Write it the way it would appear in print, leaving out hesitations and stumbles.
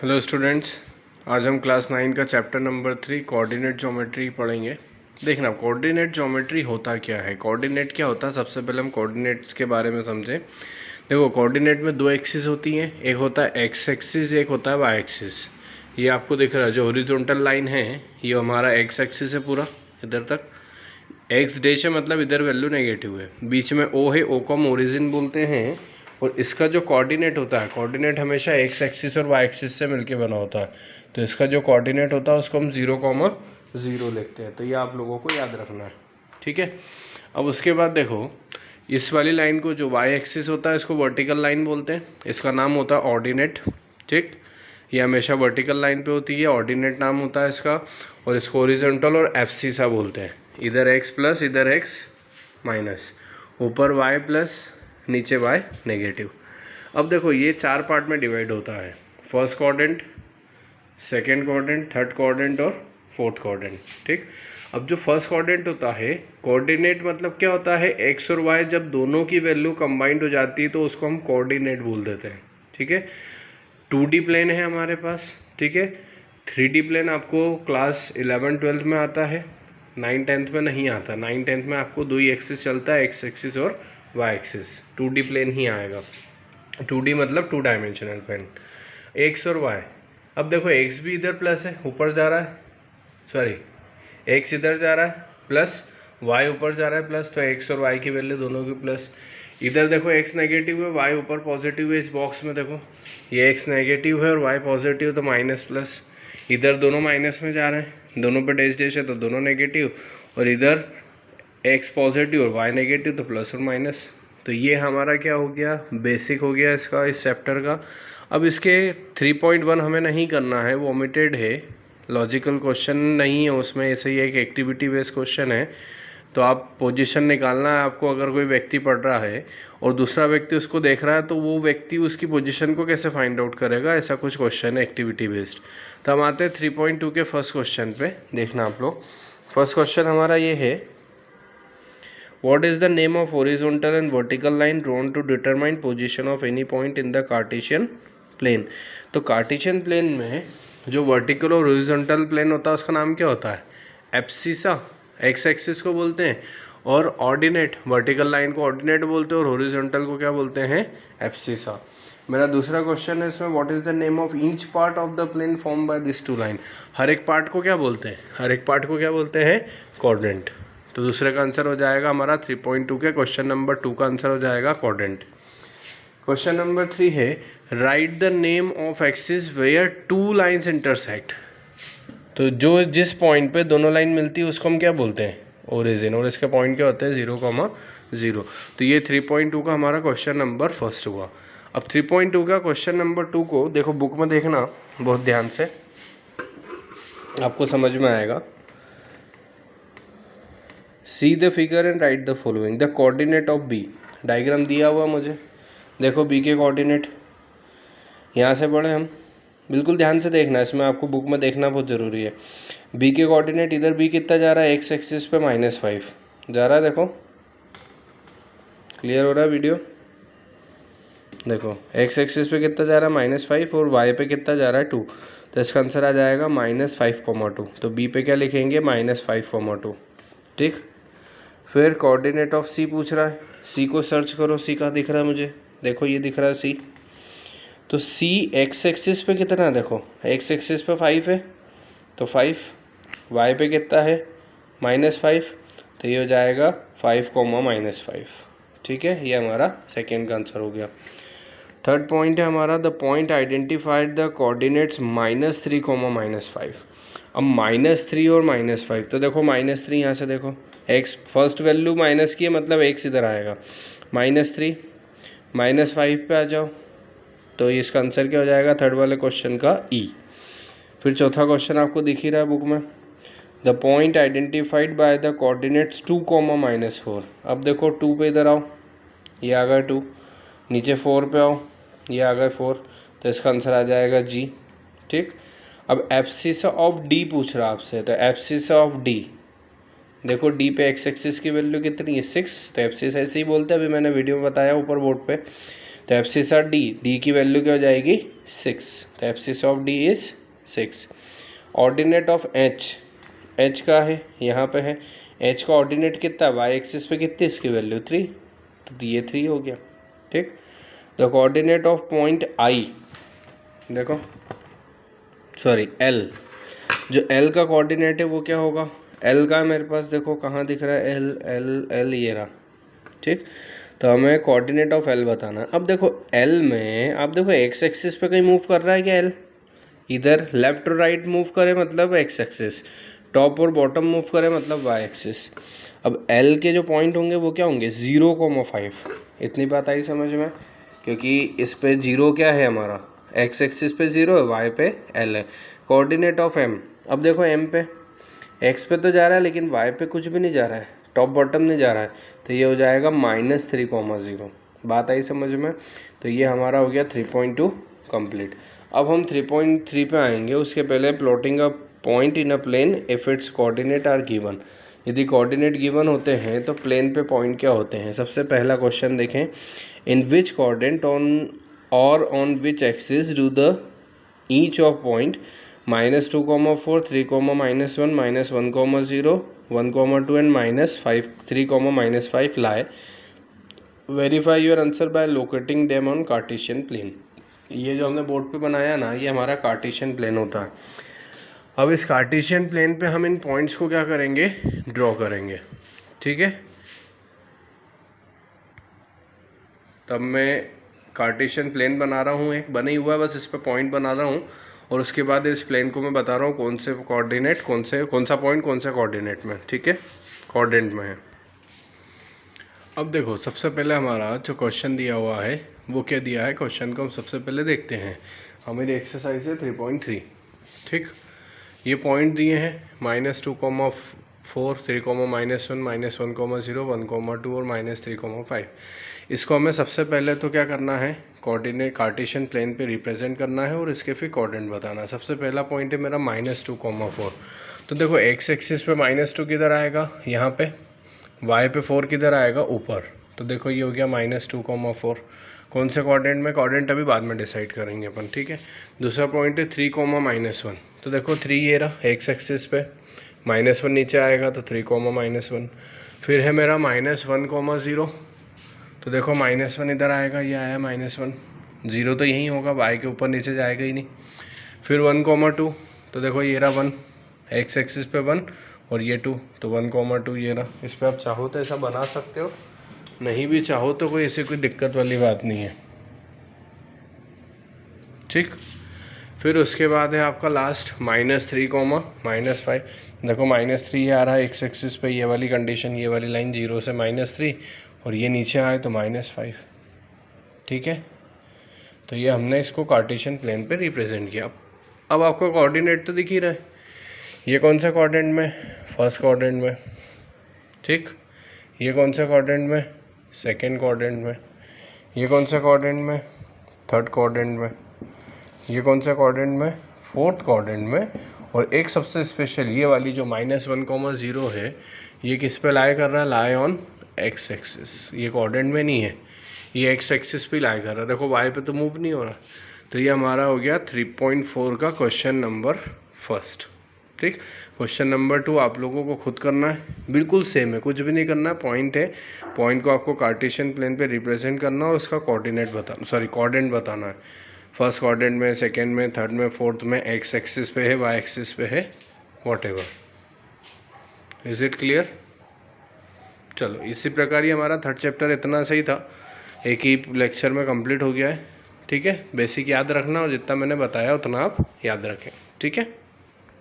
Hello students, आज हम class 9 का चैप्टर नंबर 3 कोऑर्डिनेट ज्योमेट्री पढ़ेंगे। देखना, कोऑर्डिनेट ज्योमेट्री होता क्या है, कोऑर्डिनेट क्या होता है। सबसे पहले हम कोऑर्डिनेट्स के बारे में समझें। देखो, कोऑर्डिनेट में दो एक्सिस होती हैं, एक होता है एक्स एक्सिस, एक होता है वाई एक्सिस। ये आपको दिख रहा है, जो हॉरिजॉन्टल लाइन है ये हमारा एक्स एक्सिस है पूरा इधर तक। एक्स डैश है मतलब इधर वैल्यू नेगेटिव है, बीच में ओ है, ओ को हम ओरिजिन बोलते हैं। और इसका जो कोऑर्डिनेट होता है, कोऑर्डिनेट हमेशा एक्स एक्सिस और वाई एक्सिस से मिलके बना होता है। तो इसका जो कोऑर्डिनेट होता है उसको हम 0,0 लिखते हैं। तो ये आप लोगों को याद रखना है, ठीक है। अब उसके बाद देखो, इस वाली लाइन को जो वाई एक्सिस होता है इसको वर्टिकल लाइन बोलते हैं, इसका नाम होता है ऑर्डिनेट, ठीक। ये हमेशा वर्टिकल लाइन पे होती है, ऑर्डिनेट नाम होता है इसका। और इसको हॉरिजॉन्टल और एब्सिसा बोलते हैं। इधर एक्स प्लस इधर एक्स माइनस, ऊपर वाई प्लस नीचे वाई नेगेटिव। अब देखो, ये चार पार्ट में डिवाइड होता है, first quadrant, second quadrant, third quadrant और फोर्थ क्वाड्रेंट, ठीक। अब जो फर्स्ट क्वाड्रेंट होता है, कोऑर्डिनेट मतलब क्या होता है, एक्स और वाई जब दोनों की वैल्यू कंबाइंड हो जाती है तो उसको हम कोऑर्डिनेट बोल देते हैं, ठीक है। 2D प्लेन है हमारे पास, ठीक है। 3D प्लेन आपको क्लास 11-12 में आता है, 9-10 में नहीं आता। 9-10 में आपको दो ही एक्सिस चलता है, एक्स एक्सिस और वाई एक्सिस। 2D प्लेन ही आएगा। 2D मतलब 2 डायमेंशनल प्लेन, एक्स और वाई। अब देखो, एक्स भी इधर प्लस है, ऊपर जा रहा है, सॉरी एक्स इधर जा रहा है प्लस, वाई ऊपर जा रहा है प्लस, तो एक्स और वाई की वैल्यू दोनों की प्लस। इधर देखो, एक्स नेगेटिव है, वाई ऊपर पॉजिटिव है। इस बॉक्स में देखो, ये एक्स नेगेटिव है और वाई पॉजिटिव, तो माइनस प्लस। इधर दोनों माइनस में जा रहे हैं, दोनों पे डैश डैश है तो दोनों नेगेटिव। और इधर एक्स पॉजिटिव और वाई नेगेटिव, तो प्लस और माइनस। तो ये हमारा क्या हो गया, बेसिक हो गया इसका, इस चैप्टर का। अब इसके 3.1 हमें नहीं करना है, वो ओमिटेड है, लॉजिकल क्वेश्चन नहीं है उसमें, ऐसे ही एक एक्टिविटी बेस्ड क्वेश्चन है। तो आप पोजीशन निकालना है आपको। अगर कोई व्यक्ति पढ़ रहा है और दूसरा व्यक्ति उसको देख रहा है तो वो व्यक्ति उसकी पोजीशन को कैसे फाइंड आउट करेगा, ऐसा कुछ क्वेश्चन है एक्टिविटी बेस्ड। तो हम आते हैं 3.2 के फर्स्ट क्वेश्चन पे। देखना आप लोग, फर्स्ट क्वेश्चन हमारा ये है, what is the name of horizontal and vertical line drawn to determine position of any point in the Cartesian plane. तो कार्टेशियन प्लेन में जो वर्टिकल और हॉरिजॉन्टल प्लेन होता है उसका नाम क्या होता है, एब्सिसा, एक्स एक्सिस को बोलते हैं। और ऑर्डिनेट, वर्टिकल लाइन को ऑर्डिनेट बोलते हैं और हॉरिजॉन्टल को क्या बोलते हैं, एब्सिसा। मेरा दूसरा क्वेश्चन है इसमें, what is the name of each part of the plane form by this two line. हर एक पार्ट को क्या बोलते हैं, हर एक पार्ट को क्या बोलते हैं, कोऑर्डिनेट। तो दूसरे का आंसर हो जाएगा हमारा 3.2 के क्वेश्चन नंबर 2 का आंसर हो जाएगा कोऑर्डिनेट। क्वेश्चन नंबर 3 है, write the name of axis where two lines intersect. तो जो जिस पॉइंट पे दोनों लाइन मिलती है उसको हम क्या बोलते हैं, ओरिजिन। और इसके पॉइंट क्या होते हैं, 0,0। तो ये 3.2 का हमारा क्वेश्चन नंबर फर्स्ट हुआ। अब 3.2 का क्वेश्चन नंबर 2 को देखो, बुक में देखना बहुत ध्यान से, आपको समझ में आएगा। See the figure and write the following, the coordinate of B. Diagram दिया हुआ मुझे, देखो बी के कोऑर्डिनेट यहाँ से पढ़े हम, बिल्कुल ध्यान से देखना, इसमें आपको बुक में देखना बहुत ज़रूरी है। बी के कोऑर्डिनेट, इधर बी कितना जा रहा है, एक्स एक्सिस पे -5 जा रहा है। देखो क्लियर हो रहा है वीडियो, देखो एक्स एक्सिस पे कितना जा रहा है -5 और वाई पे कितना जा रहा है 2। तो इसका आंसर आ जाएगा -5,2। तो बी पे क्या लिखेंगे, -5,2, ठीक। फिर कोऑर्डिनेट ऑफ सी पूछ रहा है, सी को सर्च करो, सी कहाँ दिख रहा है मुझे, देखो ये दिख रहा है सी। तो सी एक्स एक्सिस पे कितना है, देखो एक्स एक्सिस पे 5 है तो 5, वाई पे कितना है -5, तो ये हो जाएगा 5, -5, ठीक है। ये हमारा सेकेंड का आंसर हो गया। थर्ड पॉइंट है हमारा, the point identified the coordinates -3, -5। अब -3 और -5, तो देखो -3 यहाँ से देखो, एक्स फर्स्ट वैल्यू माइनस की है मतलब एक्स इधर आएगा, -3 -5 पे आ जाओ, तो इसका आंसर क्या हो जाएगा थर्ड वाले क्वेश्चन का ई। फिर चौथा क्वेश्चन आपको दिख ही रहा है बुक में, the point identified by the coordinates 2, -4। अब देखो 2 पे इधर आओ, ये आ गया 2, नीचे 4 पे आओ, ये आ गए 4, तो इसका आंसर आ जाएगा जी, ठीक। अब एब्सिसा ऑफ डी पूछ रहा आपसे, तो एब्सिसा ऑफ डी, देखो डी पे एक्स एक्सिस की वैल्यू कितनी है 6, तो एब्सिसा ऐसे ही बोलते हैं, अभी मैंने वीडियो में बताया ऊपर बोर्ड पे। तो एब्सिस ऑफ डी की वैल्यू क्या हो जाएगी 6, तो abscess of D is 6। Ordinate of H का है यहाँ पे है, एच का ऑर्डिनेट कितना है वाई एक्सिस पे कितनी इसकी वैल्यू 3, तो ये 3 हो गया। ठीक, the coordinate of point I, देखो सॉरी एल, जो एल का कोऑर्डिनेट है वो क्या होगा, एल का मेरे पास देखो कहाँ दिख रहा है, एल एल एल ये रहा। ठीक, तो हमें कोऑर्डिनेट ऑफ एल बताना है। अब देखो एल में आप देखो एक्स एक्सिस पे कहीं मूव कर रहा है क्या एल, इधर लेफ्ट और राइट मूव करे मतलब एक्स एक्सिस, टॉप और बॉटम मूव करे मतलब वाई एक्सिस। अब एल के जो पॉइंट होंगे वो क्या होंगे 0,5, इतनी बात आई समझ में, क्योंकि इस पे 0 क्या है हमारा, एक्स एक्सिस पे 0 है, वाई पे एल है। कोऑर्डिनेट ऑफ एम, अब देखो एम पे एक्स पे तो जा रहा है लेकिन वाई पे कुछ भी नहीं जा रहा है, टॉप बॉटम नहीं जा रहा है, तो ये हो जाएगा -3,0। बात आई समझ में, तो ये हमारा हो गया 3.2 कंप्लीट। अब हम 3.3 पे आएंगे, उसके पहले plotting a point in a plane if its coordinate are given. यदि कोऑर्डिनेट गिवन होते हैं तो प्लेन पे पॉइंट क्या होते हैं। सबसे पहला क्वेश्चन देखें, in which coordinate on which axis do the each of point -2,4 3, -1 -1,0 1,2 and -5 3, -5 lie। Verify your answer by locating them on Cartesian plane. ये जो हमने बोर्ड पे बनाया ना, ये हमारा कार्टेशियन प्लेन होता है। अब इस कार्टेशियन प्लेन पे हम इन पॉइंट्स को क्या करेंगे, ड्रॉ करेंगे। ठीक है, तब मैं कार्टेशियन प्लेन बना रहा हूँ, एक बना ही हुआ है, बस इस पर पॉइंट बना रहा हूँ और उसके बाद इस प्लेन को मैं बता रहा हूँ कौन से कोऑर्डिनेट, कौन सा पॉइंट कौन से कोऑर्डिनेट में, ठीक है, कोऑर्डिनेट में है। अब देखो सबसे पहले हमारा जो क्वेश्चन दिया हुआ है वो क्या दिया है, क्वेश्चन को हम सबसे पहले देखते हैं। हमारी एक्सरसाइज है 3.3। ठीक, ये पॉइंट दिए हैं -2,4 3, -1 -1,0 1,2 और -3,5। इसको हमें सबसे पहले तो क्या करना है, कोऑर्डिनेट कार्टेशियन प्लेन पे रिप्रेजेंट करना है और इसके फिर कोऑर्डिनेट बताना है। सबसे पहला पॉइंट है मेरा -2,4। तो देखो एक्स एक्सिस पे -2 किधर आएगा, यहाँ पे, वाई पे 4 किधर आएगा ऊपर, तो देखो ये हो गया -2,4। कौन से कोऑर्डिनेट में, कोऑर्डिनेट अभी बाद में डिसाइड करेंगे अपन। ठीक है, दूसरा पॉइंट है 3, -1। तो देखो 3 ये रहा एक्स एक्सिस पे, -1 नीचे आएगा तो 3, -1। फिर है मेरा -1,0, तो देखो -1 इधर आएगा, ये आया -1, 0 तो यहीं होगा, वाई के ऊपर नीचे जाएगा ही नहीं। फिर 1,2, तो देखो ये रहा 1 एक्स एक्सिस पे 1 और ये 2, तो 1,2 ये रहा। इस पर आप चाहो तो ऐसा बना सकते हो, नहीं भी चाहो तो कोई ऐसी कोई दिक्कत वाली बात नहीं है। ठीक, फिर उसके बाद है आपका लास्ट -3, -5। देखो -3 आ रहा है एक्स एक्सिस पे, ये वाली कंडीशन, ये वाली लाइन 0 से -3 और ये नीचे आए तो -5। ठीक है, तो ये हमने इसको कार्टेशियन प्लेन पे रिप्रेजेंट किया। अब आपको कोऑर्डिनेट तो दिख ही रहा है, ये कौन सा कोऑर्डिनेट में, फर्स्ट कोऑर्डिनेट में। ठीक, ये कौन सा कोऑर्डिनेट में, सेकंड कोऑर्डिनेट में। ये कौन सा कोऑर्डिनेट में, थर्ड कोऑर्डिनेट में। ये कौन सा कोऑर्डिनेट में, फोर्थ कोऑर्डिनेट में। और एक सबसे स्पेशल ये वाली जो -1,0 है, ये किस पे लाई कर रहा है, लाई ऑन एक्स एक्सिस। ये कोऑर्डिनेट में नहीं है, ये एक्स एक्सिस पे लाई कर रहा है। देखो वाई पे तो मूव नहीं हो रहा। तो ये हमारा हो गया 3.4 का क्वेश्चन नंबर फर्स्ट। ठीक, क्वेश्चन नंबर 2 आप लोगों को खुद करना है, बिल्कुल सेम है, कुछ भी नहीं करना है। पॉइंट है, पॉइंट को आपको कार्टेशियन प्लेन पे रिप्रेजेंट करना और उसका कोऑर्डिनेट बताना है। फर्स्ट कोऑर्डिनेट में, सेकंड में, थर्ड में, फोर्थ में, एक्स एक्सिस पे है, वाई एक्सिस पे है, व्हाटएवर। Is it clear? चलो, इसी प्रकार ही हमारा थर्ड चैप्टर इतना सही था, एक ही लेक्चर में कंप्लीट हो गया है। ठीक है, बेसिक याद रखना और जितना मैंने बताया उतना आप याद रखें। ठीक है।